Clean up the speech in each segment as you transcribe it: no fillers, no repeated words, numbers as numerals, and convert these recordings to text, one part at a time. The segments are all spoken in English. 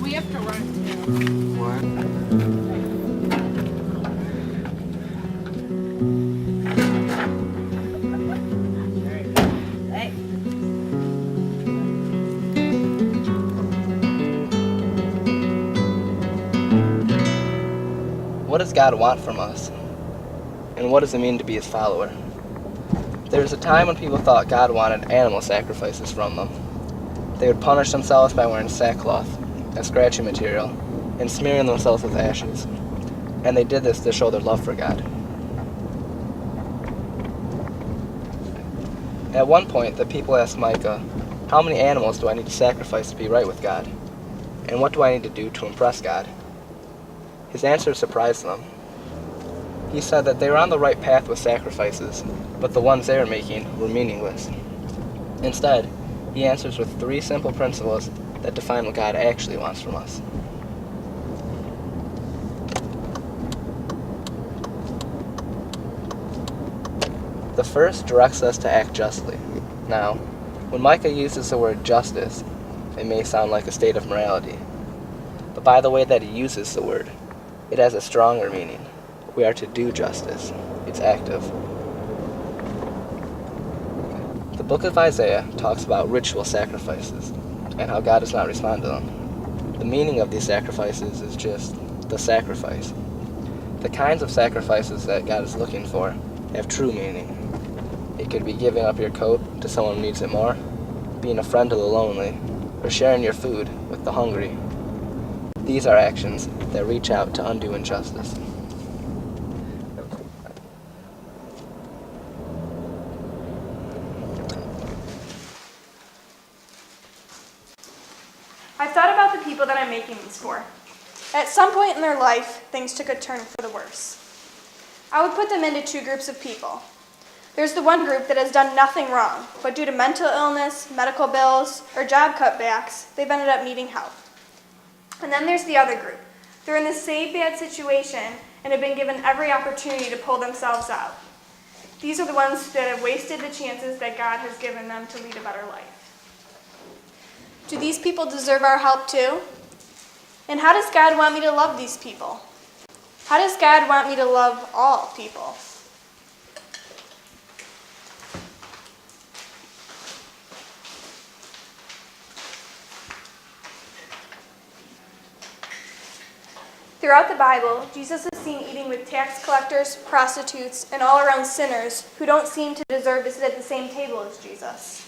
We have to run. What does God want from us? And what does it mean to be his follower? There was a time when people thought God wanted animal sacrifices from them. They would punish themselves by wearing sackcloth and scratching material and smearing themselves with ashes. And they did this to show their love for God. At one point, the people asked Micah, "How many animals do I need to sacrifice to be right with God? And what do I need to do to impress God?" His answer surprised them. He said that they were on the right path with sacrifices, but the ones they were making were meaningless. Instead, he answers with 3 simple principles that define what God actually wants from us. The first directs us to act justly. Now, when Micah uses the word justice, it may sound like a state of morality, but by the way that he uses the word, it has a stronger meaning. We are to do justice. It's active. The book of Isaiah talks about ritual sacrifices and how God does not respond to them. The meaning of these sacrifices is just the sacrifice. The kinds of sacrifices that God is looking for have true meaning. It could be giving up your coat to someone who needs it more, being a friend to the lonely, or sharing your food with the hungry. These are actions that reach out to undo injustice. I've thought about the people that I'm making these for. At some point in their life, things took a turn for the worse. I would put them into 2 groups of people. There's the one group that has done nothing wrong, but due to mental illness, medical bills, or job cutbacks, they've ended up needing help. And then there's the other group. They're in the same bad situation and have been given every opportunity to pull themselves out. These are the ones that have wasted the chances that God has given them to lead a better life. Do these people deserve our help too? And how does God want me to love these people? How does God want me to love all people? Throughout the Bible, Jesus is seen eating with tax collectors, prostitutes, and all-around sinners who don't seem to deserve to sit at the same table as Jesus.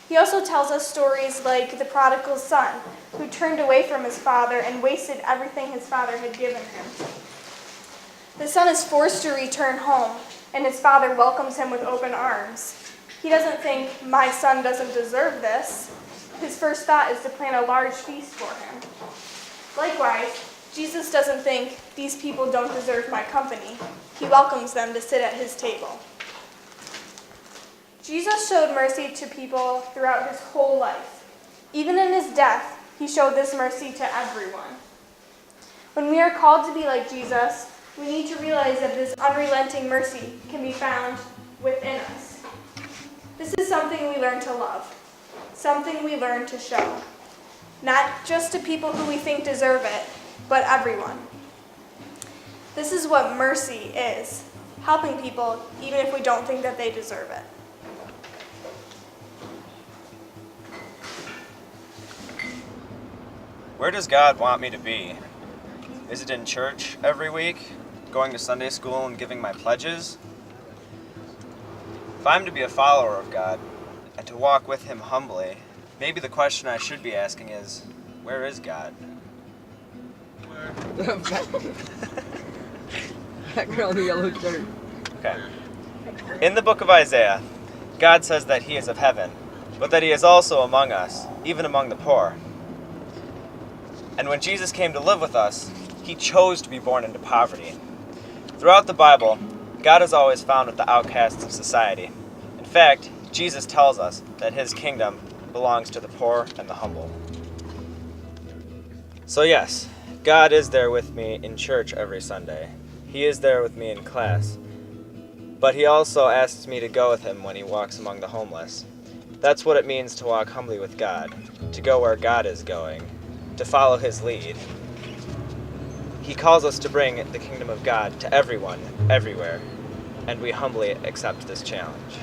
He also tells us stories like the prodigal son, who turned away from his father and wasted everything his father had given him. The son is forced to return home, and his father welcomes him with open arms. He doesn't think, "My son doesn't deserve this." His first thought is to plan a large feast for him. Likewise, Jesus doesn't think, "These people don't deserve my company." He welcomes them to sit at his table. Jesus showed mercy to people throughout his whole life. Even in his death, he showed this mercy to everyone. When we are called to be like Jesus, we need to realize that this unrelenting mercy can be found within us. This is something we learn to love, something we learn to show, not just to people who we think deserve it, but everyone. This is what mercy is, helping people even if we don't think that they deserve it. Where does God want me to be? Is it in church every week, going to Sunday school and giving my pledges? If I'm to be a follower of God and to walk with him humbly, maybe the question I should be asking is, where is God? Back around the yellow shirt. Okay. In the book of Isaiah, God says that he is of heaven, but that he is also among us, even among the poor. And when Jesus came to live with us, he chose to be born into poverty. Throughout the Bible, God is always found with the outcasts of society. In fact, Jesus tells us that his kingdom belongs to the poor and the humble. So yes, God is there with me in church every Sunday. He is there with me in class. But he also asks me to go with him when he walks among the homeless. That's what it means to walk humbly with God, to go where God is going, to follow his lead. He calls us to bring the kingdom of God to everyone, everywhere, and we humbly accept this challenge.